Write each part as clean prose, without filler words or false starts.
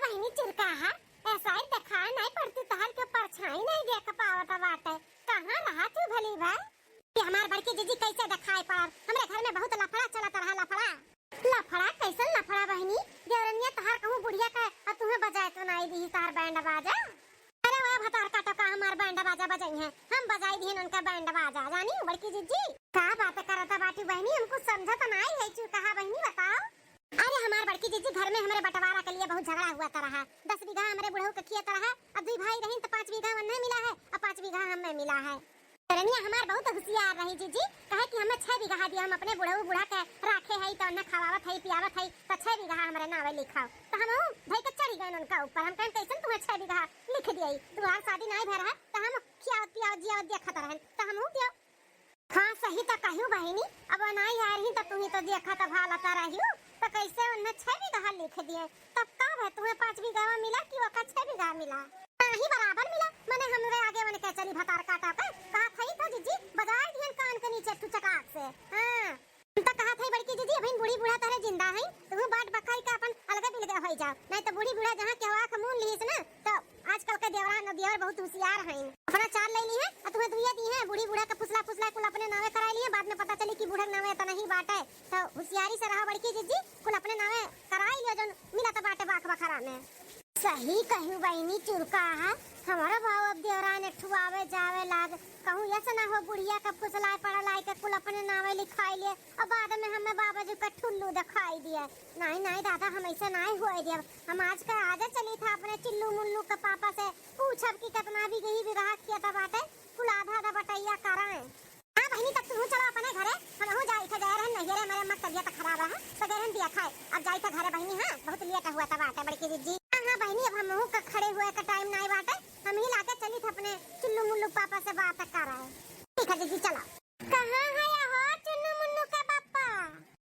बहिनी चिरका है ऐसा ही देखा नहीं पड़ती तहर के परछाई नहीं देख पावत बाटे। कहां रहा तू भली भाई? ये हमार बड़की जीजी कैसे दिखाई पड़? हमरे घर में बहुत लफड़ा चलत रहा। लफड़ा कैसन लफड़ा बहिनी? देवरनिया तहार कहूं बुढ़िया का और तुम्हें बजाए तो नहीं दी तार बैंड बाजा। अरे वो भतार का टका हमार बैंड बाजा बजाई है, हम बजाई दिहन उनका बैंड बाजा। जानी बड़की जीजी का बात करता बाटी बहनी, हमको समझत नहीं है चू कहा बहनी बताओ। अरे हमार बड़की जीजी घर में हमारे बंटवारा के लिए बहुत झगड़ा हुआ रहा। 10 बीघा हमारे बुढ़ऊ के खेत रहा, अब 2 भाई रही तो 5 बीघा उन्हें मिला है और 5 बीघा हमें मिला है। रनिया हमार बहुत होशियार रही जीजी, कहे कि हमें 6 बीघा दिया, हम अपने बुढ़ऊ बुढ़ा के राखे है तो उन्हें खवावत है पियावत है तो 6 बीघा हमारे नावे लिखाओ। तो हम भाई के चढ़ी गए उनका ऊपर। हम कहें कैसे तुम्हें 6 बीघा लिख दिए, तुम्हारा शादी नहीं भर है तो हम खियावत पियावत जियावत देखत रहन तो हम दियो। हां सही तो कहू बहिनी, अब नहीं आ रही तो तुम्ही तो देखत भालता रहियो तो कैसे उन्हें 6 बीघा लिख दिए। तब कब है तुम्हें 5 बीघा मिला कि ओका 6 बीघा मिला? नहीं बराबर मिला। मैंने हमरे आगे मैंने कह चली भतार काटा पे कहा थई तो जीजी बजाए दिहन कान के नीचे तू चटाक से। हां तो कहा थई बड़की जीजी अभी बूढ़ी बूढ़ा तारे जिंदा है तुम बाट बकाई का अपन अलग बिलगे हो जाओ, नहीं तो बूढ़ी बूढ़ा जहां के हवा खमून लीस ना। तो आजकल के देवरा नदियार बहुत होशियार हैं, अपना चार ले ली है और तुम्हें दुइया दी है। बूढ़ी बूढ़ा का फुसला फुसला कुल अपने नावे करा लिए, बाद में पता चली कि बूढ़ा नावे तो नहीं बाटे। तो होशियारी से रहा बड़की जीजी, कुल अपने नावे कराई लियो जो मिला तो बाटे बाख बखरा में। सही कहू बहनी चुरका है हमारा भाव। अब देवरा ने ठुआवे जावे लाग कहूं ऐसा ना हो बुढ़िया का फुसलाए पड़ाई के कुल अपने नावे लिखाई लिए और बाद में हमें बाबा जी का ठुल्लू दिखाई दिया। नहीं नहीं दादा हम ऐसे नहीं हुए दिया। हम आज का आजा चली था अपने चिल्लू मुल्लू के पापा से पूछब कि कितना भी गई विवाह किया था बाटे कुल आधा आधा बटैया कराए। हां बहनी तक तू चलो अपने घरे, हम हो जाई थे गए रहन नहीं रे मेरे मत तबीयत खराब है तो गए रहन दिया खाए। अब जाई थे घरे बहनी। हां बहुत लेट हुआ था बाटे बड़की जीजी। हां बहनी अब हम का खड़े हुए का टाइम नहीं बाटे, हम ही लाके चली थे अपने चिल्लू मुल्लू पापा से बात कर रहे। ठीक है जीजी चलो। कहां है हो चिल्लू मुल्लू का पापा?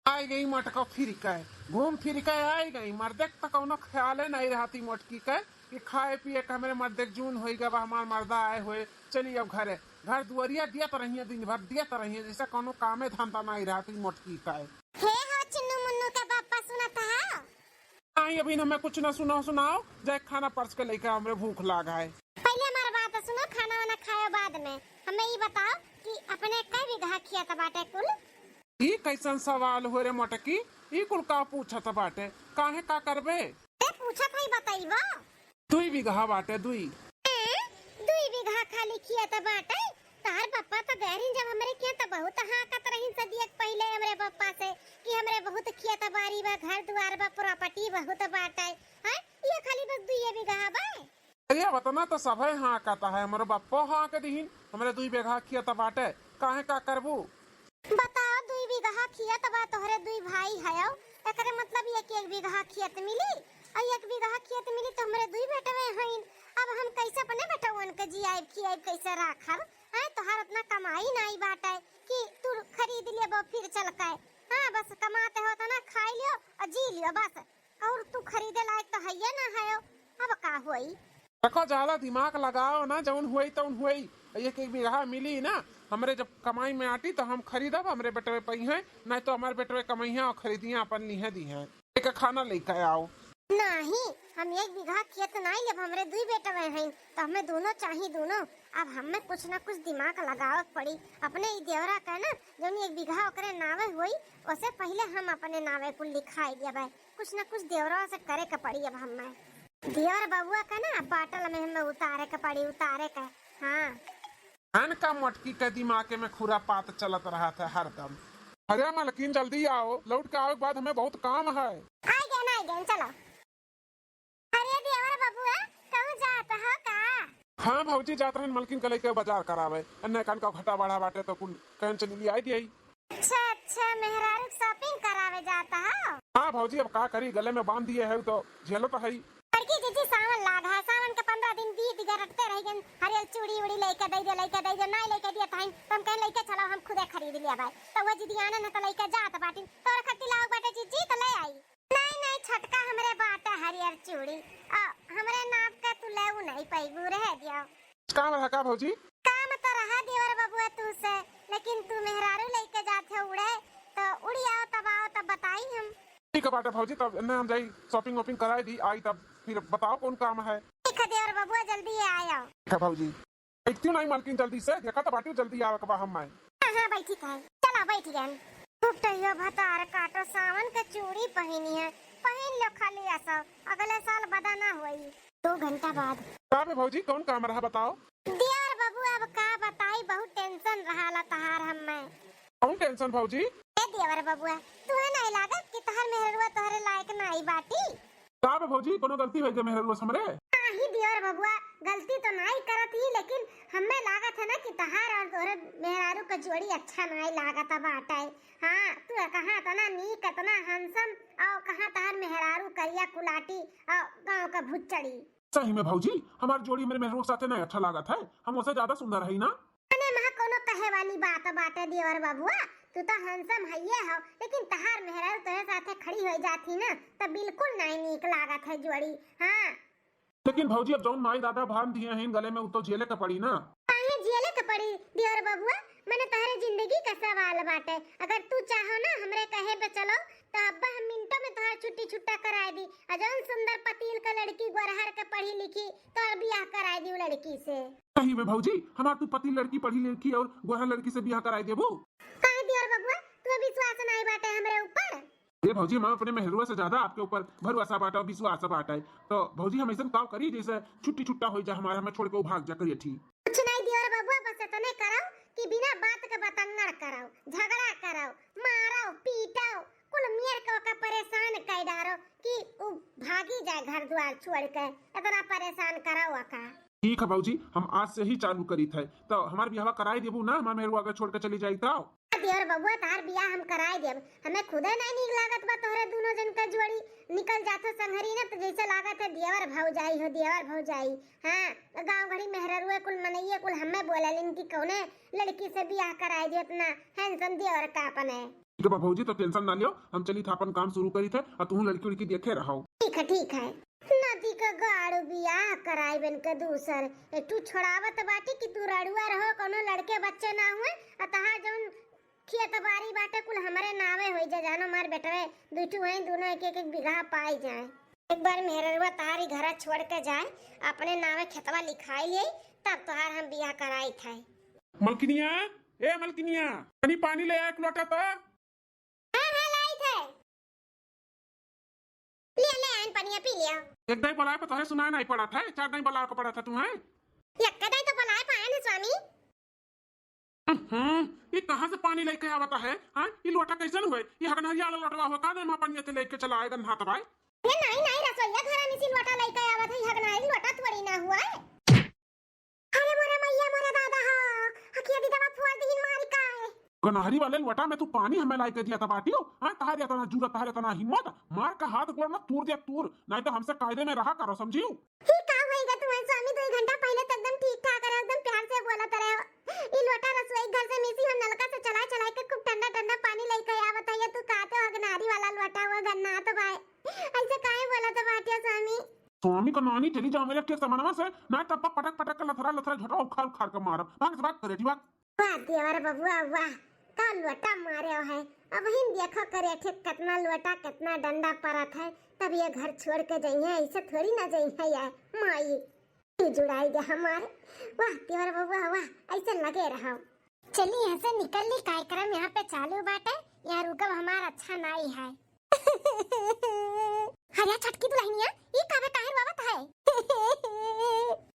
आई गई मटका फिर के घूम फिर के आई गई। मर्दे तक कोनो ख्याल नहीं रहती मोटकी के कि खाए पिए के हमारे मर्दे जून हो गया हमार मर्दा आए हुए चलिए अब घरे घर दुआरिया दिया तो रही दिन भर दिया तो रही जैसे कोनो कामे धंधा नहीं रहती मोटकी का। हे हो चिल्लू मुल्लू का पापा सुनता है? नहीं अभी हमें कुछ ना सुनाओ जाए खाना पर्स के लेकर हमरे भूख लागा है। पहले हमारी बात सुनो, खाना वाना खाओ बाद में। हमें ये बताओ कि अपने कई बीघा किया था बाटे कुल? ई कैसन सवाल हो रे मोटकी, ई कुल का पूछत बाटे काहे का करबे? ए पूछत है बताइबो। 2 बीघा बाटे 2 बीघा खाली किया था बाटे। तार पापा तो गए रही जब हमरे किया तो बहुत हाकत रही सदियक पहले हमरे पापा से कि हमरे बहुत किया था बारी बा घर द्वार बा प्रॉपर्टी बहुत बाटे। हां ये खाली बस 2 बीघा बा। अरे बतना तो सब है हाँ कहता है हमारे बापो हाँ के दीन हमरे 2 बीघा किया था बाटे काहे का करबू? बताओ 2 बीघा किया तबा तोहरे 2 भाई हयो एकरे मतलब ये कि 1 बीघा खेत मिली और 1 बीघा खेत मिली तो हमरे 2 बेटवे हईन। अब हम कैसे अपने बेटवन के जियाब खियाब कैसे राखब? हां तोहर उतना कमाई नहीं बाटे कि तू खरीद लेबो फिर चल के। हां बस कमाते हो तो ना खाई लियो और जी लियो बस, और तू खरीदे लायक तो हइये ना हयो। अब का होई? देखो ज्यादा दिमाग लगाओ ना, जौन हुई तो हुई। 1 बीघा मिली ना हमरे जब कमाई में आती तो हम खरीदब हमरे बेटवे पई है, नहीं तो हमारे बेटवे कमाइया और खरीदिया अपन लिहे दी है। एक खाना लेकर आओ। नहीं हम 1 बीघा खेत नहीं लेब, हमरे 2 बेटवे हैं तो हमें दोनों चाहिए दोनों। अब हमें कुछ ना कुछ दिमाग लगावे पड़ी अपने ई देवरा का ना जौन 1 बीघा ओकरे नावे हुई उससे पहले हम अपने नावे कुल लिखाई देबे। कुछ ना कुछ देवरा से करे के पड़ी। अब हमें देवर बबुआ का ना बाटल में हमें उतारे के पड़ी उतारे के। हां अन का मोटकी के दिमाग में खुरापात चलत रहा था हरदम। अरे मलकिन जल्दी आओ, लौट के आओ के बाद हमें बहुत काम है। आ गए चलो। अरे देवर बबुआ कहूं जात हो का? हाँ भौजी जात रहन मलकिन के लेके बाजार करावे अन्य कान का घटा बढ़ा बाटे तो कुल कहन चली ली आई दिए। अच्छा मेहरारू शॉपिंग करावे जाता हो? हाँ भौजी अब का करी, गले में बांध दिए है तो झेलो तो है। लड़की जीजी सावन लागा है, सावन के 15 दिन बीत गए रटते रह गए। हरियल चूड़ी उड़ी लेके दे दे नहीं लेके दिया था तुम कह लेके चलो हम खुदे खरीद लिया भाई। तो वो जीदी आने न तो लेके जात बाटी तोर खट्टी लाओ बाटे जीजी तो ले आई। नहीं छटका हमरे बाटा हरियर चूड़ी हमरे नाप का तू लेऊ नहीं पैबू रह दियो। काम रहा का भौजी? काम तो रहा देवर बबुआ तू से, लेकिन तू मेहरारू लेके जाते उड़े तो उड़ी आओ तब बताई हम। ठीक है बाटे भौजी, तब न हम जाई शॉपिंग वॉपिंग कराई दी आई, तब फिर बताओ कौन काम है। ठीक है देवर बबुआ, जल्दी आयो। ठीक है भौजी, इतनी नहीं मालकिन जल्दी से देखा तो बाटी जल्दी आवे कबा हम आए। हाँ भाई ठीक है, चला बैठ गए। टूटियो भतार काटो, सावन के चूड़ी पहनी है, पहन लो खाली ऐसा, अगले साल बदा ना हुई। 2 घंटा बाद का बे भौजी कौन काम रहा बताओ। देवर बबुआ अब का बताई, बहुत टेंशन रहा तहार हमें। कौन टेंशन भौजी? ए देवर बबुआ, तुम्हें नहीं लागत कि तहर मेहरुआ तोहरे लायक नहीं बाटी? का बे भौजी कोनो गलती हो गई मेरे रोज हमरे? ही देवर बबुआ, गलती तो नहीं करत ही, लेकिन हमें लागत है ना कि तहार और तोहरे मेहरारू का जोड़ी अच्छा नहीं लागत बाटे। हाँ, तू कहाँ तना नीक, तना हंसम, और कहाँ तहार मेहरारू करिया कुलाटी और गांव का भुच्चड़ी। सही में भौजी हमार जोड़ी मेरे मेहरों के साथ नहीं अच्छा लागत है, हम उससे ज्यादा सुंदर है ना। अने महा कोनो कहे वाली बात बाटे देवर बबुआ, तू तो हंसम हइये हो, लेकिन तहार मेहरारू तोहरे साथे खड़ी हो जाती ना तो बिल्कुल नहीं नीक लागत है जोड़ी। हाँ, लेकिन भौजी अब जौन माई दादा भान दिए हैं गले में, वो तो झेले का पड़ी ना। काहे झेले के पड़ी देवर बबुआ? मैंने तोहरे जिंदगी का सवाल बाटे, अगर तू चाहो ना हमरे कहे पे चलो तो अब्बा हम मिनटों में तोहर छुट्टी छुट्टा कराए दी। अजौन सुंदर पतील का लड़की गोरहर के पढ़ी लिखी तो बियाह कराए दी लड़की से। सही में भौजी हमार तू पति लड़की पढ़ी लिखी और गोरा लड़की से ब्याह कराई देबू? काहे देवर बबुआ, तू विश्वास नहीं बाटे हमरे ऊपर? ये भौजी मैं अपने मेहरुआ से ज्यादा आपके ऊपर भरोसा बांटा, विश्वास बांटा है, तो भौजी हम ऐसा काम करी जैसे छुट्टी छुट्टा हो जाए हमारा, हमें छोड़ के भाग जा करिए। ठीक कुछ नहीं देवर बबुआ, बस इतने करो कि बिना बात के बतंगड़ करो, झगड़ा करो, मारो पीटो, कुल मियर का परेशान कर डारो कि वो भागी जाए घर द्वार छोड़ के, इतना परेशान करो का। ठीक है भौजी, हम आज से ही चालू करी थे, तो हमार ब्याह कराई देबू ना, हमार मेहरुआ अगर छोड़ के चली जाई तो। देवर बबुआ तार बियाह हम कराए देब, हमें खुदे नहीं नीक लागत बा तोहरे दोनों जन का जोड़ी निकल जातो संघरी ना, तो जैसे लागत है देवर भौजाई हो, देवर भौजाई। हाँ, गांव घड़ी मेहररुए कुल मनइये कुल हमें बोललिन कि कौने लड़की से बियाह कराए दे, इतना हैंडसम देवर का अपन है। ठीक है भौजी, तो टेंशन ना लियो, हम चली था अपन काम शुरू करी थे और तू लड़की उड़की देखे रहो। ठीक है ठीक है। नदी का गाड़ू बियाह कराई बन के दूसर तू छोड़ावत बाटी कि तू रड़ुआ रहो, कोनो लड़के बच्चे ना हुए, अतः जौन खेत बारी बाटे कुल हमारे नावे होई जा, जानो मार बेटवे दुटू हैं, दोनों एक एक बीघा पाई जाए। एक बार मेहररुआ तारी घर छोड़ के जाए, अपने नावे खेतवा लिखाई ले, तब तोहार हम बियाह कराई थे। मलकिनिया, ए मलकिनिया, पानी पानी ले आ एक लोटा तो। हाँ लाई थे, ले आइन पानी पी लिया। एक दाई बलाए पर तोहे सुनाई नहीं पड़ा था, 4 दाई बलाए को पड़ा था तुम्हें। एक दाई तो बलाए पाए ना स्वामी। ये कहाँ से पानी लेके आवता है? हाँ, ये लोटा कैसे हुए? ये हगनहरिया वाला लोटवा हुआ का ना पानी ते लेके चला आएगा नहा तबाई। ये नहीं रसोईया घर में सी लोटा लेके आवत है, हगनहरी लोटा थोड़ी ना हुआ है। अरे मोरे मैया मोरे दादा हो, हकिया दी दवा फोड़ दी मारी का है। गनहरी वाले लोटा में तू पानी हमें लाके दिया था बाटियो। हाँ, तहारे तना जुरत, तहारे तना हिम्मत, मार का हाथ गोड़ ना तोड़ दिया तोड़, नहीं तो हमसे कायदे में रहा करो, समझियो? ही का होएगा तुम्हारे स्वामी? 2 घंटा पहले तो एकदम ठीक ठाक रहे, एकदम प्यार से बोला तरह। ई लोटा रसोई घर से मिसी हम नलका से चला के खूब ठंडा ठंडा पानी लेके आवत है, तू काते हगनारी वाला लोटा हुआ गन्ना तो भाई ऐसे काहे बोला था बाटिया स्वामी? स्वामी का नानी चली जा मेरे के समानवा से, ना तब पटक पटक के लथरा लथरा झटवा उखाड़ उखाड़ के मार, भाग से भाग करे जी भाग। वाह देवर बबुआ वाह, का लोटा मारे है। अब हिन देखो करे थे कितना लोटा कितना डंडा परत है, तब ये घर छोड़ के जाइए, ऐसे थोड़ी ना जाइए यार माई जुड़ाई दे हमारे। वाह देवर बबुआ वाह, ऐसे लगे रहो। चलिए यहाँ से निकल ली, कार्यक्रम यहाँ पे चालू बाटे, यहाँ रुकब हमारा अच्छा नहीं है। हरिया छटकी दुल्हनिया, ये काहे काहे रोवत है?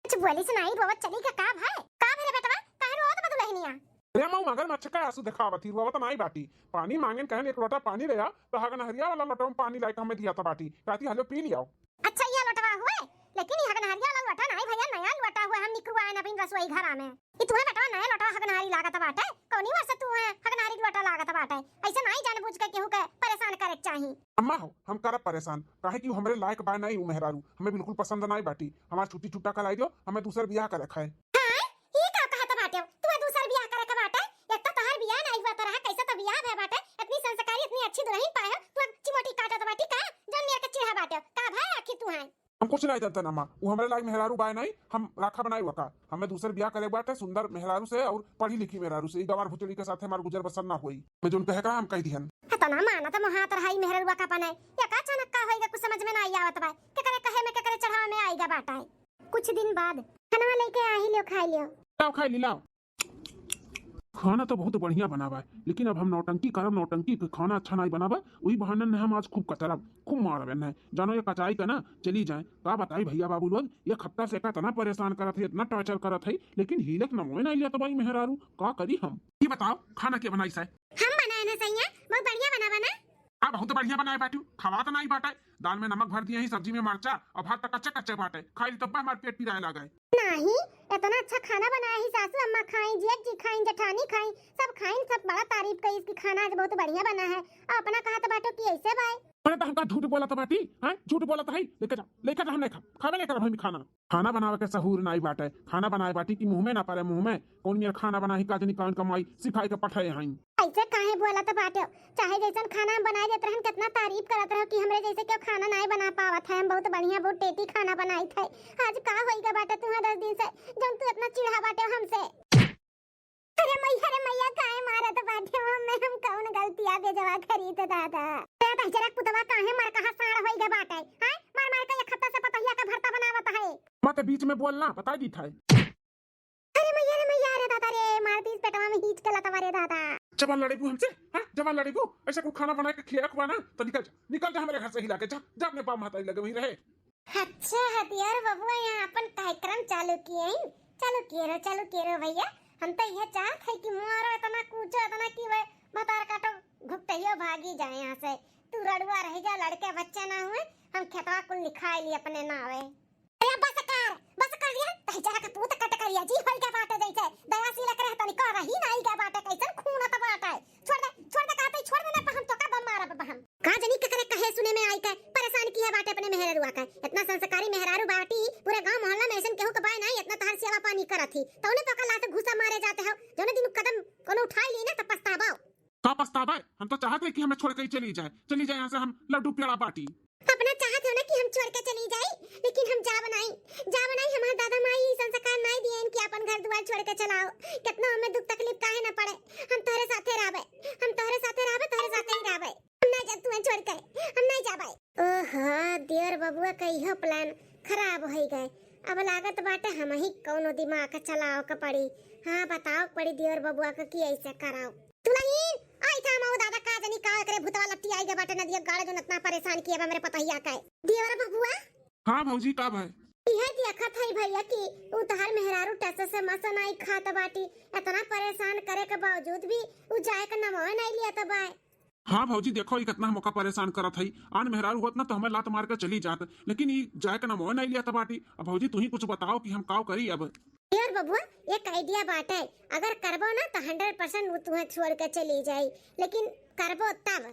कुछ बोली सुनाई रोवत चली का का भाई? का मेरे बेटवा काहे रोवत बा दुल्हनिया? रे मऊ मगर मच्छर का आंसू दिखावत थी, रोवत नहीं बाटी। पानी मांगन कहन एक लोटा पानी ले आ, तो हगनहरिया वाला लोटा में पानी लाके हमें दिया था बाटी, कहती हलो पी लियो। अच्छा ये लोटवा हुए, लेकिन ये हगनहरिया वाला लोटा नहीं भैया, नया लोटा हुआ, हम निकलवाए ना बिन रसोई घर में। ये तुम्हें बेटा नया लोटा हगनहरी लागत बाटे, कौनी वर्ष तू है हगनहरी लोटा लागत बाटे, ऐसे नहीं जानबूझ के केहू के परेशान करे चाहिए। अम्मा हो हम करब परेशान, काहे कि हमरे लायक बा नहीं मेहरारू, हमें बिल्कुल पसंद नहीं बाटी, हमार छुट्टी छुट्टा कराई दो, हमें दूसर ब्याह करे खाए। हां ये का कहत बाटे, तू दूसर ब्याह करे के बाटे, एक तो तोहर ब्याह नहीं हुआ तरह कैसे तो ब्याह है बाटे, इतनी संस्कारी इतनी अच्छी दुल्हन पाए, तू चिमोटी काटत बाटी का, जौन मेरे के चिढ़ा बाटे, का भाई आखिर तू है? हम कुछ नहीं जानते नमा, वो हमारे लायक मेहरारू बाय नहीं, हम राखा बनाई वका, हमें दूसरे ब्याह करे बाटे सुंदर मेहरारू से और पढ़ी लिखी मेहरारू से, गवार भुचड़ी के साथ हमार गुजर बसर ना हुई। मैं जो कहे हम कह दिहन तना माना तो मोहा तरहाई मेहररुआ का पने या का अचानक का होएगा कुछ समझ में ना आई आवत बा के करे कहे में के करे चढ़ावा में आईगा बाटा है। कुछ दिन बाद खाना लेके आ ही लियो, खाई लियो। लाओ खाई ली लाओ। खाना तो बहुत बढ़िया बनावा है, लेकिन अब हम नौटंकी करब, नौटंकी के खाना अच्छा नहीं बनावा, वही बहाने ने हम आज खूब कतरब, खूब मारबे न जानो ये कचाई का ना चली जाए का बताई भैया बाबू लोग, ये खत्ता से का तना परेशान करत है, इतना टॉर्चर करत है, लेकिन हीलक न मोए नहीं लिया तो भाई मेहरारू का करी हम। ये बताओ खाना के बनाई से? हम बनाए ना सैया, बहुत बढ़िया बनावा ना। हाँ बहुत बढ़िया बनाए बाटू, खवा तो नहीं बाटे, दाल में नमक भर दिए ही, सब्जी में मरचा और भात तक कच्चे कच्चे बाटे, खाई तब हमारे पेट पिराए लगा है। नहीं इतना अच्छा खाना बनाया ही, सासू अम्मा खाई, जेठ जी खाई, जेठानी खाई, सब खाई, सब बड़ा तारीफ करी इसकी, खाना आज बहुत बढ़िया बना है। और अपना कहा तो बाटो कि ऐसे भाई अरे तो हमका झूठ बोला था बाटी, हैं झूठ बोला था, लेकर जा हम नहीं खावे नहीं कर हम खाना, खाना बनावे के सहूर नहीं बाटे, खाना बनाए बाटी की मुंह में ना पड़े, मुंह में कौन यार खाना बनाई काजनी कान कमाई सिखाई के पठाए हई। ऐसे काहे बोला था बाटो, चाहे जैसन खाना हम बनाए देत रहन, कितना तारीफ करत रहो कि हमरे जैसे क्यों खाना नहीं बना पावत है, हम बहुत बढ़िया बहुत टेटी खाना बनाई थे। आज का होइगा बाटा तुम्हारा 10 दिन से जब तू इतना चिढ़ा बाटे हमसे। अरे मैया काहे मारत बाटे हम कौन गलतियां बेजवा करी तो दादा दादा जरा पुतवा काहे मार कहां साड़ होइगा बाटे हैं, मार मार के ये खत्ता से पतहिया का भरता बनावत है। मत बीच में बोलना बता दी था। अरे मैया रे दादा रे मार दी पेटवा में हीच के लतवा रे दादा। जवान लड़ेबू हमसे, हां जवान लड़ेबू, ऐसे को खाना बना के खिया खवाना तो निकल जा हमारे घर से, हिला के जा जा अपने पाप माता लगे वहीं रहे। अच्छा हथियार बबुआ यहाँ अपन कार्यक्रम चालू किए भैया, हम तो यह चाहत है कि मोरो इतना कूचो इतना कि वे बतार काटो घुपटइयो भागी जाए यहाँ से, तू रड़ुआ रह जा, लड़के बच्चे ना हुए, हम खेतवा कुल लिखाई ली अपने नावे। अरे बस कर दिया तही जरा का पूत कट करिया जी होई के बाटे जैसे दयासी लग रहता नहीं कर रही नहीं के बाटे कैसन खून त बाटे, छोड़ दे कहते छोड़ दे ना, हम तो का बम मारब बहम का जनी के करे कहे सुने में आई के परेशान की है बाटे अपने मेहरारू का, इतना संस्कारी मेहरारू बाटी पूरे गांव मोहल्ला में ऐसन केहू के बाय नहीं, इतना तहर सेवा पानी करत थी तौने तो कल से घुसा मारे जाते हो, जोने दिन कदम कोनो उठाई ली ना त पछतावा का पछतावा है, हम तो चाहते हैं कि हमें छोड़ के चली जाए यहाँ से, हम लड्डू पेड़ा बाटी अपना चाहत हो ना कि हम छोड़ के चली जाए, लेकिन हम जा बनाई हमारे दादा माई संस्कार नहीं दिए इनकी अपन घर द्वार छोड़ के चलाओ, कितना हमें दुख तकलीफ काहे ना पड़े, हम तोरे साथे रहबे तोरे साथे ही रहबे, हम नहीं जा तू छोड़ कर हम नहीं जाबे। ओहो देवर बबुआ का इहो प्लान खराब हो गए, अब लागत बाटे हम ही कोनो दिमाग चलाओ के पड़ी। हां बताओ पड़ी देवर बबुआ का कि ऐसे कराओ तुलहीन आई था माऊ दादा का जनी का करे भूतवा लट्टी आई गे बाटे नदिया गाड़े जो इतना परेशान किया मेरे पतहिया का देवर बबुआ। हां भौजी का भाई यह देखत है भैया कि उतार मेहरारू टस से मसा नहीं खात बाटी, इतना परेशान करे के बावजूद भी उ जाए के नमो नहीं लिया त बाय। हाँ भौजी देखो ये कितना मौका परेशान करत है, आन मेहरारू होत ना तो हमें लात मार के चली जात, लेकिन ये जाए के नमो नहीं लिया त बाटी। अब भौजी तू ही कुछ बताओ कि हम काव करी अब। यार बबुआ एक आइडिया बाटे, अगर करबो ना तो 100% वो तुम्हें छोड़ के चली जाई, लेकिन करबो तब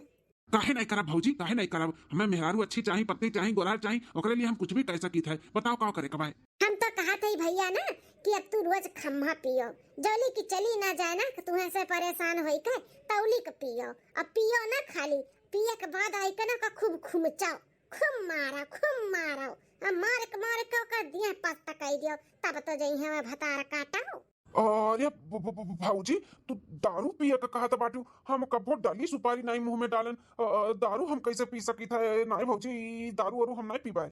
काहे नहीं करब भौजी, काहे नहीं करब, हमें मेहरारू अच्छी चाहिए, पत्नी चाहिए, गोलार चाहिए, ओकरे लिए हम कुछ भी कह सकी थे, बताओ का करे कबाय। हम तो कहा थे भैया ना कि अब तू रोज खम्मा पियो, जौली की चली ना जाए ना तुम्हें से परेशान होई के तौली के पियो, अब पियो ना खाली पिए के बाद आई के ना का खूब खुमचाओ, खूब मारो अब मार के कर दिया पत्ता कह दियो, तब तो जई है भतार काटाओ। अरे भाऊजी तू दारू पिए का कहा था बाटू, हम कबो डाली सुपारी नहीं मुंह में डालन, दारू हम कैसे पी सकी था, नहीं भौजी दारू वारू हम नहीं पीबाए।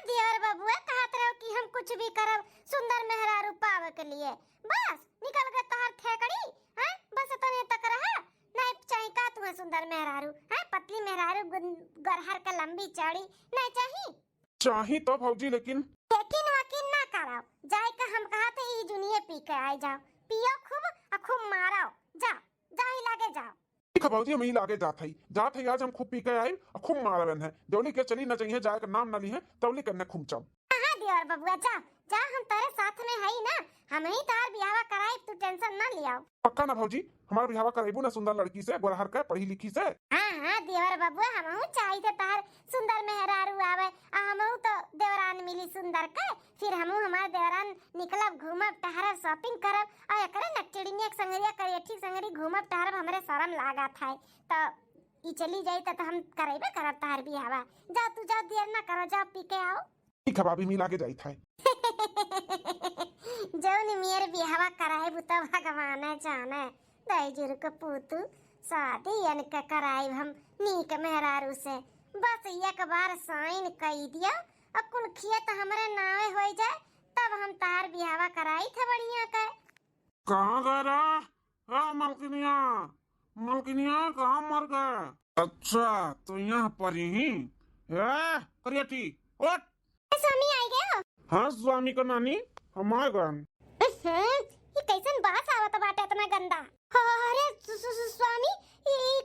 देवर बबुआ कहत रहो कि हम कुछ भी करब सुंदर मेहरारू पावे के लिए, बस निकल गए तोहर ठेकड़ी हैं, बस तने तक रहा नहीं चाहिए का तुम्हें सुंदर मेहरारू हैं, पतली मेहरारू गरहर के लंबी चौड़ी नहीं चाहिए तो भौजी लेकिन वकील ना कराओ, जाए का हम कहा थे ई जुनिए पी के आ जाओ, पियो खूब मारो, जा ही लागे जाओ। ठीक है भौजी हम ही लागे जात है आज हम खूब पी के आए और खूब मारवन है, जौली के चली ना चाहिए जाए का नाम ना ली है तौली करने खूब चल। हां देवर बबुआ जा हम तेरे साथ में है ही ना, हम ही तार बियाह कराई, तू टेंशन ना लियाओ। पक्का ना भौजी हमारा बियाह कराइबू ना सुंदर लड़की से, गोरहर का पढ़ी लिखी से। हां देवर बबुआ हमहू चाहिए थे तार सुंदर मेहरारू आवे, हमहू तो देवरान मिली सुंदर के, फिर हमहू हमार देवरान निकलब घूमब टहरब शॉपिंग करब, और एकरे नकचड़िया के संगरिया करियठी संगरी घूमब टहरब, हमरे शर्म लागत है तो ई चली जाई त हम करेबे करब तार बियाह। जा तू जा देर ना करो, जा पी के आओ। ठीक है भाभी मिला के जाई था। जौन मेरे बिहावा कराए बुता भगवान जाने दैजुर के पूतू शादी अनका कराई हम नीक मेहरारू से बस एक बार साइन कई दिया और कुल खेत हमरे नावे हो जाए तब हम तार बिहावा कराई थे बढ़िया के। कहाँ गए रे? हाँ मलकिनिया, मलकिनिया कहाँ मर गए? अच्छा तो यहाँ पर ही करियठी उठ। स्वामी आई गए हो? हाँ स्वामी का नानी हम आ गए। ये कैसन बात आवत बाटे इतना गंदा? अरे स्वामी ये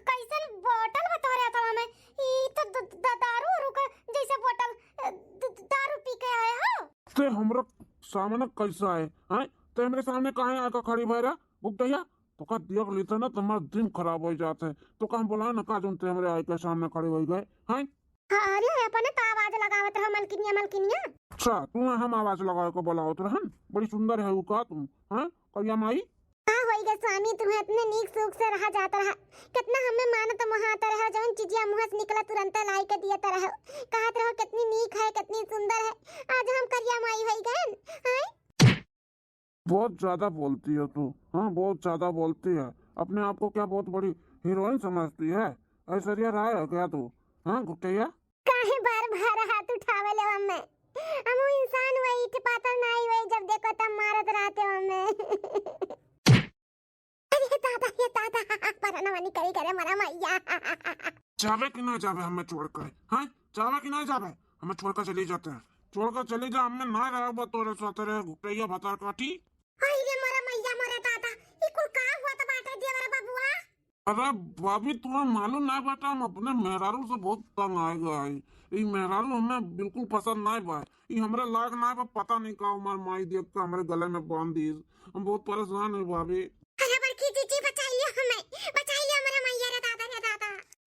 कैसन बोतल बता रहा था मैं ये तो दारू रुका जैसे बोतल दारू पी के आए हो। ते हमरा सामने कैसा है? हैं ते मेरे सामने कहाँ आकर खड़ी भैरा बुकटैया तो का देख लेते ना तुम्हारा दिन खराब हो जाते तो काम बोला ना का तुम हमरे आई के सामने खड़े हो गए हैं। अरे अपने तो आवाज लगावत रहो मलकिनिया मलकिनिया। अच्छा तू हम आवाज लगाए को बोला होत रहन बड़ी सुंदर है का तुम हैं करिया माई। हां होई गे स्वामी तुम्हें इतने नीक सुख से रहा जाता रहा कितना हमें मानत महाता रहा जौन चीजिया मुंह से निकला तुरंत लाई के दिया रहो कहत रहो कितनी नीक है कितनी सुंदर है आज हम करिया माई होई गए हैं। बहुत ज्यादा बोलती है तू। हाँ बहुत ज्यादा बोलती है अपने आप को क्या बहुत बड़ी हीरोइन समझती है? ऐश्वर्या राय है क्या तू? हाँ गुट्टैया काहे बार हाथ उठावे ले हमें हम इंसान वही थे पता नहीं वही जब देखो तब मारत रहते हमें। ये दादा परनवानी करी करे मरा मैया। जावे कि ना जावे हमें छोड़कर? हाँ जावे कि ना जावे? हमें छोड़कर चली जाते हैं छोड़कर चली जा हमें ना रहा तोरे साथ रहे गुट्टैया भतार काटी। अरे मरा मैया मरा दादा ई कुल का हुआ तो बाटे देवर बाबूआ। अरे भाभी तुम्हें मालूम ना बेटा हम अपने मेहरारू से बहुत तंग आए गए। मेहरारू हमें बिल्कुल पसंद ना बा हमरे लायक ना बा पता नहीं का हमार माई देख के हमारे गले में बांध दी हम बहुत परेशान है भाभी। अरे बड़की जीजी बचाइए हमारा मैया रे दादा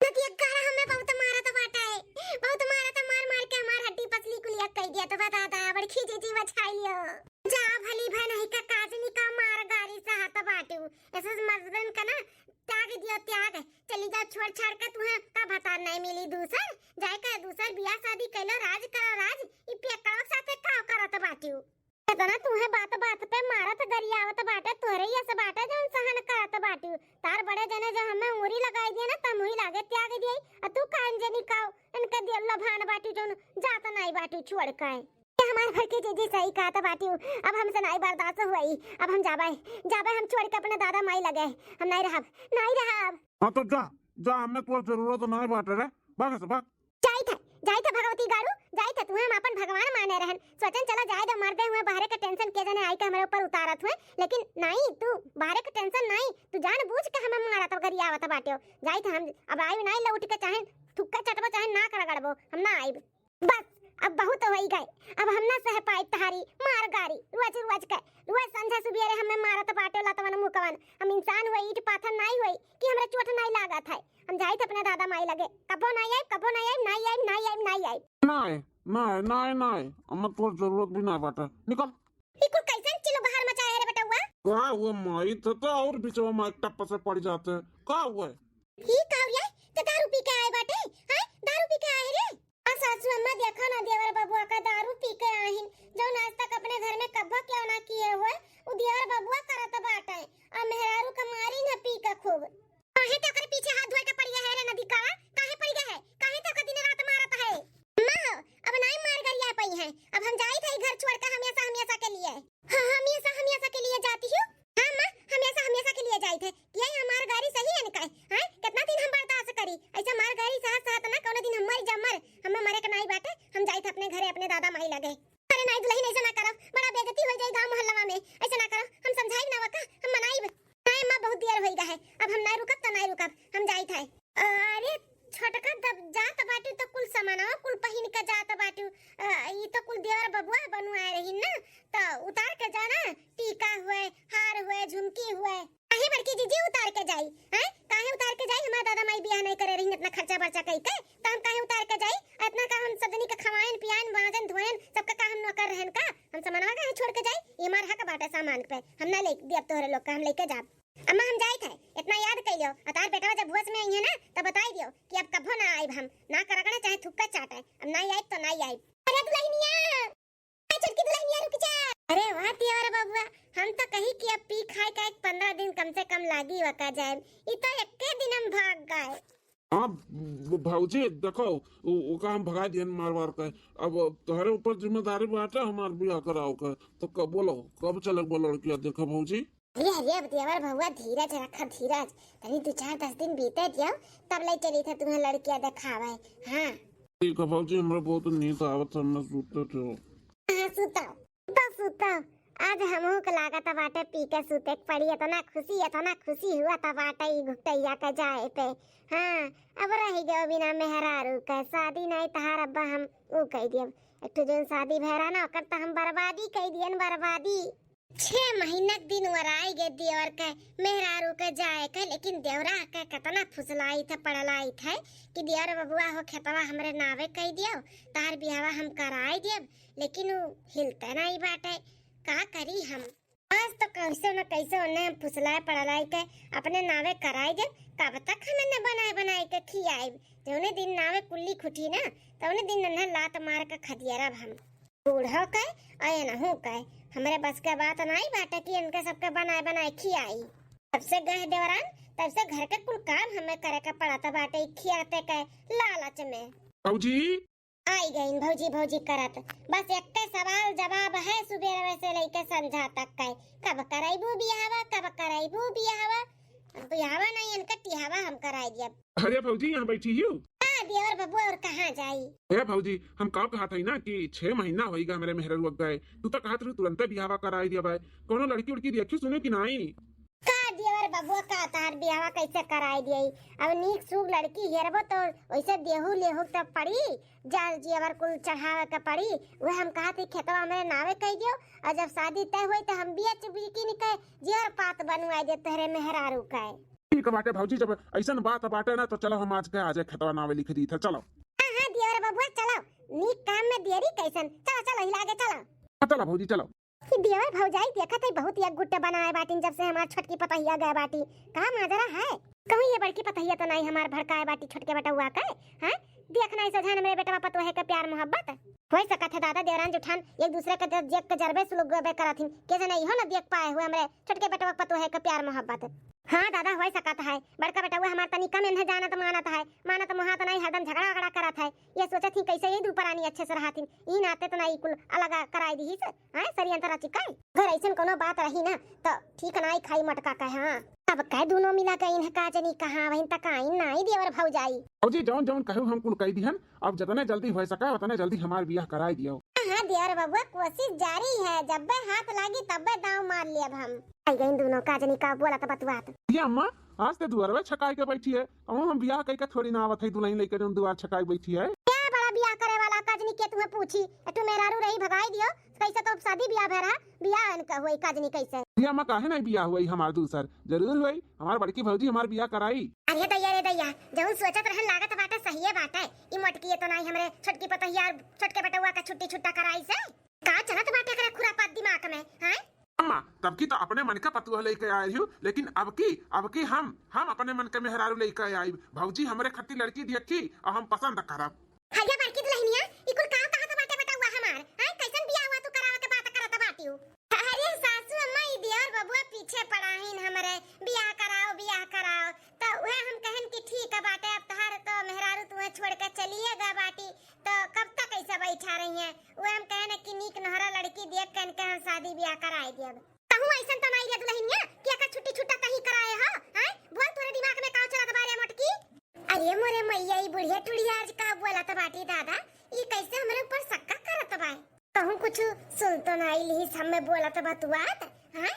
नदी गारा हमें बहुत मारा तो बाटा है बहुत मारा तो मार के हमार हड्डी पसली कुलिया कह दिया तो दादा बड़की जीजी बचाइए जा भली भाई नहीं का काजनी का मार गारी से हाथ बाटू ऐसे मर्दन का ना त्याग दिया त्याग चली जा छोड़ छाड़ के तुम्हें का भतार नहीं मिली दूसर जाए का दूसर बियाह शादी कैलो राज करो राज ई पेकड़ो साथे का करत बाटू तना तुम्हें बात पे मारत गरियावत बाटे तोरे ही ऐसे बाटे जो सहन करत बाटू तार बड़े जने जो हमें उंगली लगाई दिए ना तम हुई लागे त्याग दिए और तू कान जनी काओ इनके दिल लभान बाटू जो जात नहीं बाटू छोड़ के हमारे घर की जीजी सही कहा था बाटू अब हमसे नहीं बर्दाश्त हुई अब हम जाबे हम छोड़ के अपने दादा माई लगे हम नहीं रहा। हाँ तो जा हमें तो जरूरत नहीं बाटे रे भाग से भाग जाई था भगवती गाड़ू जाई था तुम्हें हम अपन भगवान माने रहन सोचन चला जाए तो मरदे हुए बाहर के टेंशन के जने आई के हमारे ऊपर उतारत हुए लेकिन नहीं तू बाहर के टेंशन नहीं तू जानबूझ के हमें मारत गरियावत बाटे जाई था हम अब आई नहीं लौट के चाहे थुक्का चटबो चाहे ना कर गड़बो हम ना आई बस अब बहुत हो गए अब हम ना सह पाई तहारी मार गारी रोज के रोज संझा सुबेरे हमें मारत बाटे लातवन मुकवन हम इंसान हुए ईट पाथर नहीं हुई कि हमरा चोट नहीं लागत है हम जाई थे अपने दादा माई लगे कबो नहीं हमें तो जरूरत भी नहीं बाटे निकल इको कैसन चिलो बाहर मचाए रे बेटा हुआ का हुआ माई तो और बीचवा में टप्पा से पड़ जाते हैं का हुआ ही कावरिया तो दारू पी के आए बाटे हैं दारू पी के आए रे सासू अम्मा देखा ना देवर बबुआ का दारू पी के आहिन जो आज तक अपने घर में कब्बा क्यों ना किए हुए उ देवर बबुआ करत बाटे आ मेहरारू का मारी ना पी के खूब काहे तो कर पीछे हाथ धोए के पड़ गया है रे नदी का काहे पड़ गया है काहे तो दिन रात मारत है अम्मा अब नहीं मार गरिया पई है अब हम जाई थे घर छोड़ के हमेशा के लिए हां हमेशा के लिए जाती हूं हां मां हमेशा के लिए जाई थे ये हमार गाड़ी सही है निकाय हैं कितना दिन हम बर्दाश्त करी ऐसा मार गाड़ी साथ ना कोनो दिन हम मर जमर हमें मरे के नहीं बाटे हम जाई थे अपने घरे अपने दादा माई लगे अरे नहीं दुल्हन ऐसा ना करो बड़ा बेइज्जती हो जाए गांव मोहल्ला में ऐसा ना करो हम समझाई ना वका हम मनाई नहीं मां बहुत देर हो गया है अब हम नहीं रुकब हम जाई थे अरे छोटका दब जात बाटू तो कुल समानवा कुल पहिन के जात बाटू ई तो कुल देवर बबुआ बनुआ रही ना तो उतार के जाना टीका हुए हार हुए झुमकी हुए काहे बड़की जीजी उतार के जाई हैं काहे उतार के जाई हमारा दादा माई बियाह नहीं करे रही इतना खर्चा बर्चा कई के तो हम काहे उतार के जाई इतना का हम सब जनी के खवाएन पियान बाजन धोएन सबका का हम न कर रहन का हम समानवा काहे छोड़ के जाई ये मार हक बाटा सामान पे हम ना ले देब तोहरे लोग का हम लेके जाब अम्मा हम जाई थे इतना याद कर लियो अतार बेटा जब भुवस में आई है ना तब बताई दियो कि अब कभो ना आइब हम ना करगना चाहे थुक्का चाटे अब नहीं आइब तो नहीं आइब अरे दुल्हनिया, छोटकी दुल्हनिया रुक जा। अरे वाह देवर बबुआ, हम तो कही कि अब पी खाए का 15 दिन कम से कम लागी वका जाए, ई तो एक्के दिन हम भाग गए। हाँ भाऊजी देखो ओका हम भगा दियन मार मार के। अब तुम्हारे ऊपर जिम्मेदारी बाटे हमार बियाह कराओ के। तो कब बोलो कब चले बोलो लड़किया देखो भाऊजी। अरे अरे देवर बबुआ धीरज रखा धीरज, तनी 2-4-10 दिन बीते दियो तब ले चली था तुम्हें लड़कियां दिखावे। हाँ ठीक है भाऊजी, हमरा बहुत नींद आवत है, मैं सोते थे। हाँ सुताओ तो सुताओ। आज हमहू के लागत बाटे पी के सुते के पड़ी, इतना खुशी हुआ था बाटे ई घुटैया के जाए पे। हाँ अब रह गयो बिना मेहरारू के, शादी नहीं तहार अब्बा हम ऊ कह दियब। एक तो जोन शादी भरा ना ओकर त हम बर्बादी कह दियन, बर्बादी। 6 महीना के दिन वराई गे देवर के मेहरारू के जाए के, लेकिन देवरा के कितना फुसलाई थे पड़लाई थे कि देवर बबुआ हो खेतवा हमरे नावे कह दियो, तार बियावा हम कराई देब। लेकिन ऊ हिलते नहीं बाटे, का करी हम। आज तो कैसे न कैसे उन्हें फुसलाए पड़लाई के अपने नावे कराई दे। कब तक हमें बनाए बनाए के खियाई, जौने दिन नावे कुल्ली खुटी ना तौने दिन नन्हा लात मार के खदियारब हम। बूढ़ो के आए न हो के हमरे बस के बात नहीं बाटे कि इनके सबके बनाए बनाए खियाई। तब से गए देवरान, तब से घर के कुल काम हमें करे के पड़ता बाटे खियाते के लालच में। भाऊजी आई गई भौजी भौजी करत, बस एक सवाल जवाब है सुबह से लेके संझा तक के, कब कराइबू बियाहवा, कब कराइबू बियाहवा। बियाहवा नहीं इनका टिहावा हम कराई दिया। अरे भाऊजी यहाँ बैठी हो। हाँ देवर बबुआ और कहाँ जाई। अरे भाऊजी हम का कहा था ना कि 6 महीना होइगा मेरे मेहर रुक गए, तू तो कहत रही तुरंत बियाहवा कराई दिया भाई। कोनो लड़की उड़की देखी सुने कि नहीं? का देवर बबुआ का तार बियाहवा कैसे कराई दियई। अब नीक सुग लड़की हेरबो तो वैसे देहू लेहू तब पड़ी, जाल जीवर कुल चढ़ावे के पड़ी। वो हम कहा थी खेतवा मेरे नावे कह दियो, और जब शादी तय हुई तो हम बिया चुबकी निकल जीवर पात बनवाई दे तहरे मेहरारू का। ठीक है बाटे भाऊजी, जब ऐसा बात बाटे ना तो चलो हम आज के आज खेतवा नावे लिख दी था। चलो हाँ हाँ देवर बबुआ चलो, नीक काम में देरी कैसन। चलो चलो हिला के चलो। चलो भाऊजी चलो। देवर भौजाई देखा थे बहुत एक गुट्टे बनाए बाटी जब से हमार छोटकी पतहिया गए बाटी। कहा माजरा है कहूँ ये बड़की पतहिया तो नहीं हमार भड़काए बाटी छोटके बेटा हुआ का है। देखना ऐसा जान मेरे बेटा पतो है के प्यार मोहब्बत हो सकत है। दादा देवरान जुठान एक दूसरे के देख के जरबे सुलग गए करथिन के नहीं हो ना देख पाए हुए हमरे छोटके बेटा पतो है के प्यार मोहब्बत। हाँ दादा हो सकत है, बड़का बेटा हुआ हमार तनी कम नहीं जानत मानत है, मानत मोहात नहीं हरदम झगड़ा झगड़ा करत है। ये सोचत थी कैसे ये दुपरानी अच्छे से रहथिन, ई नाते तो नहीं कुल अलग कराई दी है। हां सरी अंतरा चिकाई घर ऐसन कोनो बात रही ना तो ठीक नहीं खाई मटका का। हां अब कह दोनों मिला के इन का जनी कहां वहीं तक आई नहीं देवर भौजाई। भाऊजी जौन जौन कहू हम कुल कह दिहन, अब जितने जल्दी हो सका उतने जल्दी हमार बियाह कराई दियो। हां देवर बबुआ कोशिश जारी है, जब हाथ लागी तब दांव मार लियब हम। आई गई दोनों का जनी का बोला त बतवात। ये अम्मा आज ते दुआरवे छकाई के बैठी है, हम बियाह कई के थोड़ी ना आवत है दुल्हन लेके जोन दुआर छकाई बैठी है। क्या बड़ा बियाह करे वाला काजनी के तुम्हें पूछी तू मेहरारू रही भगाई दियो कैसे तो शादी बियाह भरा बियाह इनका हुई काजनी कैसे। ये अम्मा काहे नहीं बियाह हुई हमार दूसर जरूर हुई, हमार बड़की भौजी हमार बियाह कराई। अरे दैया जौन सोचत रहन लागत बाटे सही बाटे। ई मोटकी तो नहीं हमरे छोटकी पतहिया छोटके बेटा हुआ का छुट्टी छुट्टा कराई से का चलत बाटे करे खुरापात दिमाग में। हैं अम्मा तब की तो अपने मन का पतुआ लेके आई हूँ, लेकिन अब की हम अपने मन के मेहरारू लेके आई। भौजी हमरे खट्टी लड़की देखी और हम पसंद करब। हया बड़की दुल्हनिया ई कुल का कहा बाटे बेटा हुआ हमार हैं कैसन बियाह हुआ तू करावे के बात करत बाटियो। अरे सासू अम्मा ई दियर बबुआ पीछे पड़ाहिन हमरे बियाह कराओ तो वह हम कहन कि ठीक है बाटे अब तहार तो मेहरारू तुम्हें छोड़ के चलिएगा बाटी तो कब तक ऐसा बैठा रही है। वह हम कहने कि नीक नहरा लड़की देख के इनके हम शादी बियाह कराई देब। कहूं ऐसन तो नहीं रे दुल्हनिया कि का छुट्टी छुट्टा कहीं कराए हो हैं। बोल तोरे दिमाग में का चलत बारे मोटकी। अरे मोरे मैया ई बुढ़िया टुड़िया आज का बोलत बाटी दादा ई कैसे हमरे ऊपर सक्का करत बा। कहूं कुछ सुन तो नहीं ली हम बोलत बतुआत हैं।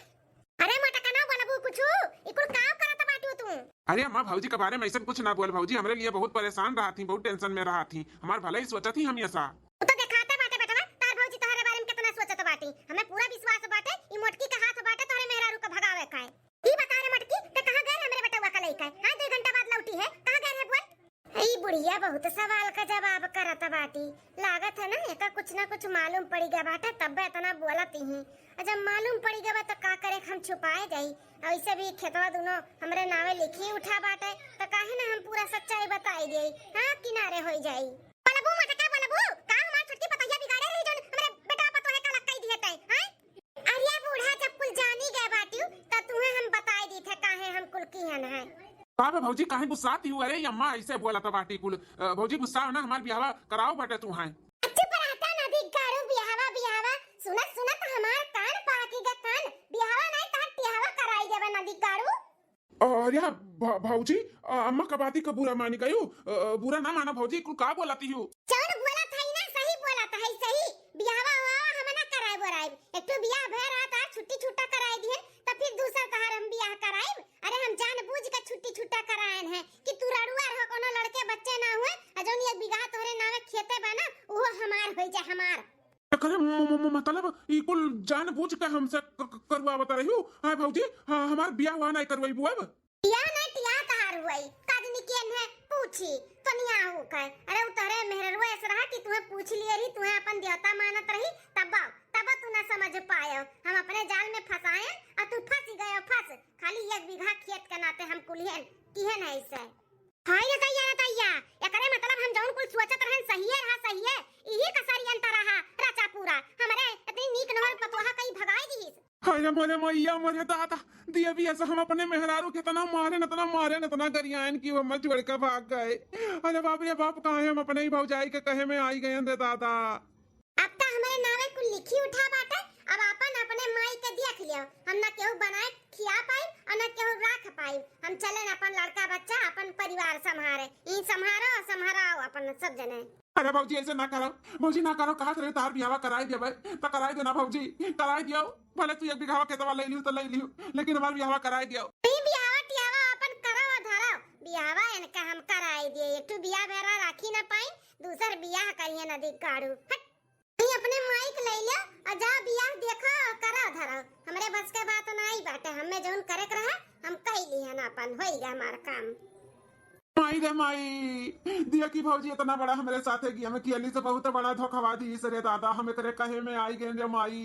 अरे मटका ना बोलबू कुछ ई कुल का करत बाटियो तू। अरे अम्मा भौजी के बारे में ऐसा कुछ ना बोल, भौजी हमारे लिए बहुत परेशान रहा थी, बहुत टेंशन में रहा थी, हमार भलाई सोचा थी हम ऐसा। तो दिखाते बाटे बेटा तार भौजी तोहरे बारे में कितना सोचत बाटी, हमें पूरा विश्वास बाटे ई मोटकी का हाथ बाटे तोहरे मेहरारू का भगावे का है। ई बता रे मोटकी ते कहां गए हमरे बेटा का लइका हां 2 घंटा बाद लौटी है कहां गए रे बोल। ई बुढ़िया बहुत सवाल का जवाब करत बाटी, लागत है ना एका कुछ ना कुछ मालूम पड़ी गया बाटे तब इतना बोलत ही। जब मालूम पड़ी गया तो का करे हम छुपाए जाई। ऐसे भी खेतवा दोनों हमरे नावे लिखी उठा बाटे तो काहे ना हम पूरा सच्चाई बताई देई। हां किनारे हो जाई। बोलबू मटका बोलबू का हमार छोटकी पतहिया का बे भौजी काहे गुस्साती हुआ रे अम्मा ऐसे बोला था बाटी कुल भौजी गुस्सा हो ना हमार बियाह कराओ बटे तू है चुप रहता ना भिखारू बियाहवा बियाहवा सुनत सुनत हमार कान पाकेगा कान बियाहवा नहीं ता टियावा कराई देबा ना भिखारू। और यार भौजी अम्मा का बाती का बुरा मानी गयो बुरा ना माना भौजी कुल का बोलाती हूँ चौन बोला था ही ना सही बोला था है सही बियाहवा हुआ हम ना कराए बोराए एक तो बियाह भय रहा था छुट्टी छुट्टा कराए दिए तो फिर दूसरा तहार हम बियाह कराए। अरे हम जानबूझ के छुट्टी छुट्टा कराए हैं कि तू रड़ुआ रह कोनो लड़के बच्चे ना हुए जौन एक बिगहा तोरे नावे खेते बना वो हमार होई जाए हमार करे मतलब ई कुल जानबूझ के हमसे करवा बता रही हूँ हां भौजी हाँ हमार बियाह हुआ नहीं करवाई बुआ बियाह नहीं टिया तहार हुई कादनी केन है पूछी तनिया हो का अरे उतरे मेहरवा ऐसा रहा कि तुम्हें पूछ लिए रही तुम्हें अपन देवता मानत रही तब तू ना समझ पायो हम अपने जाल में फंसाए और तू फंस गए फंस खाली एक बीघा खेत के नाते हम कुलियन किहन है इसे हाय रे तैया एकरे मतलब हम जौन कुल सोचत रहन सही है इही कसरी अंतर रहा रचा पूरा हमरे इतनी नीक नहल पतोहा कहीं भगाई दीस। हाय मोरे मैया मोरे दादा दिया भी ऐसा हम अपने मेहरारू के तना मारे नतना गरियान की वो मत छोड़ के भाग गए। अरे बाप रे बाप कहां हम अपने ही भौजाई के कहे में आई गए अंदर दादा अब तो हमारे नावे कुल लिखी उठा बाटे अब अपन अपने माई के देख लियो हम ना केहू बनाए खिया पाई और ना केहू राख पाई हम चले अपन लड़का बच्चा अपन परिवार संभारे ई संभारो अपन सब जने। अरे भौजी ऐसे ना करो कहा रे तार बियाह कराई दे भाई तो कराई देना भौजी कराई दियो भले तू एक बिघावा खेतवा ले लियो तो ले लियो लेकिन हमार बियाह कराई दियो ई बियाह टियावा अपन करो धरो बियाहवा इनका हम कराई दिए एक तो बियाह बेरा राखी ना पाई दूसर बियाह करिए ना दी काड़ू नहीं अपने माइक ले ले और जा बियाह देखो करो धरो हमरे बस के बात नहीं बाटे हमें जौन करे के रहा हम कह लिए ना अपन होई गया हमार काम। माई रे माई दिया की भौजी इतना बड़ा हमारे साथ है कि हमें कियली से बहुत बड़ा धोखावा दी सरे दादा हमें करे कहे में आई गए रे माई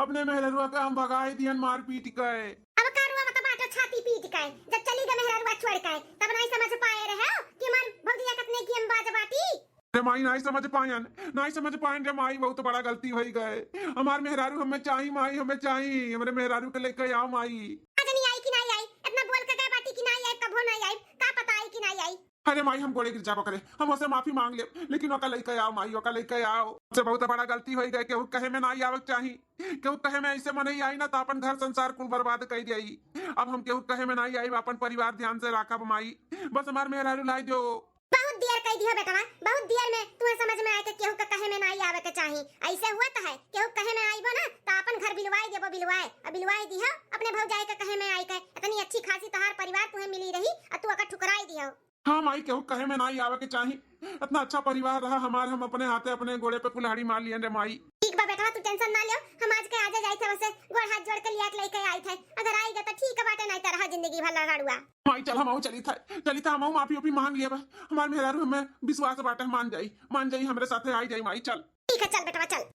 अपने मेहररुआ के हम भगाई दियन मार पीट के अब कारुआ मत बाटो छाती पीट के जब चली गए मेहररुआ छोड़ के तब नहीं समझ पाए रहे हो कि मन भौजिया कितने की हम बाज बाटी रे माई नहीं समझ पायन रे माई बहुत बड़ा गलती हो गए हमार मेहरारू हमें चाहिए माई हमें चाहिए हमारे मेहरारू के लेके आओ माई आज नहीं आई कि नहीं आई इतना बोल के गए बाटी कि नहीं आई कब नहीं आई का पता आई कि नहीं आई। अरे माई हम गोले गिर जाबो करे हम उससे माफी मांग ले लेकिन ओका लेके आओ माई ओका लेके आओ से बहुत बड़ा गलती हो गई केहू कहे में नहीं आवक चाहिए केहू कहे में ऐसे मन आई ना तो अपन घर संसार कुल बर्बाद कर दिया अब हम केहू कहे में नहीं आई अपन परिवार ध्यान से राखब माई बस हमार मेहरारू लाई दो बहुत देर कह दियो बेटा बहुत देर में तुम्हें समझ में आए कि केहू के कहे में नहीं आवे के चाहिए ऐसे हुआ तो है केहू कहे में आईबो ना तो अपन घर बिलवाई देबो बिलवाई दियो अपने भौजाई के कहे में आई के इतनी अच्छी खासी तोहार परिवार तुम्हें मिली रही और तू अगर ठुकराई दियो। हाँ माई केहू कहे में नहीं आवे के चाहिए इतना अच्छा परिवार रहा हमार हम अपने हाथे अपने गोड़े पे कुल्हाड़ी मार लिए रे माई। ठीक बा बेटा तू टेंशन ना लियो हम आज के आजे जाई थे वैसे गोड़ हाथ जोड़ के लिया के लेके आई थे अगर आई गए तो ठीक बाटे नहीं तो रहा जिंदगी भर लड़ुआ माई चल हम चली था हम माफी ओफी मांग लिए हमार मेहरारू हमें विश्वास बाटे मान जाई हमरे साथे आई जाई माई चल ठीक है चल बेटा चल।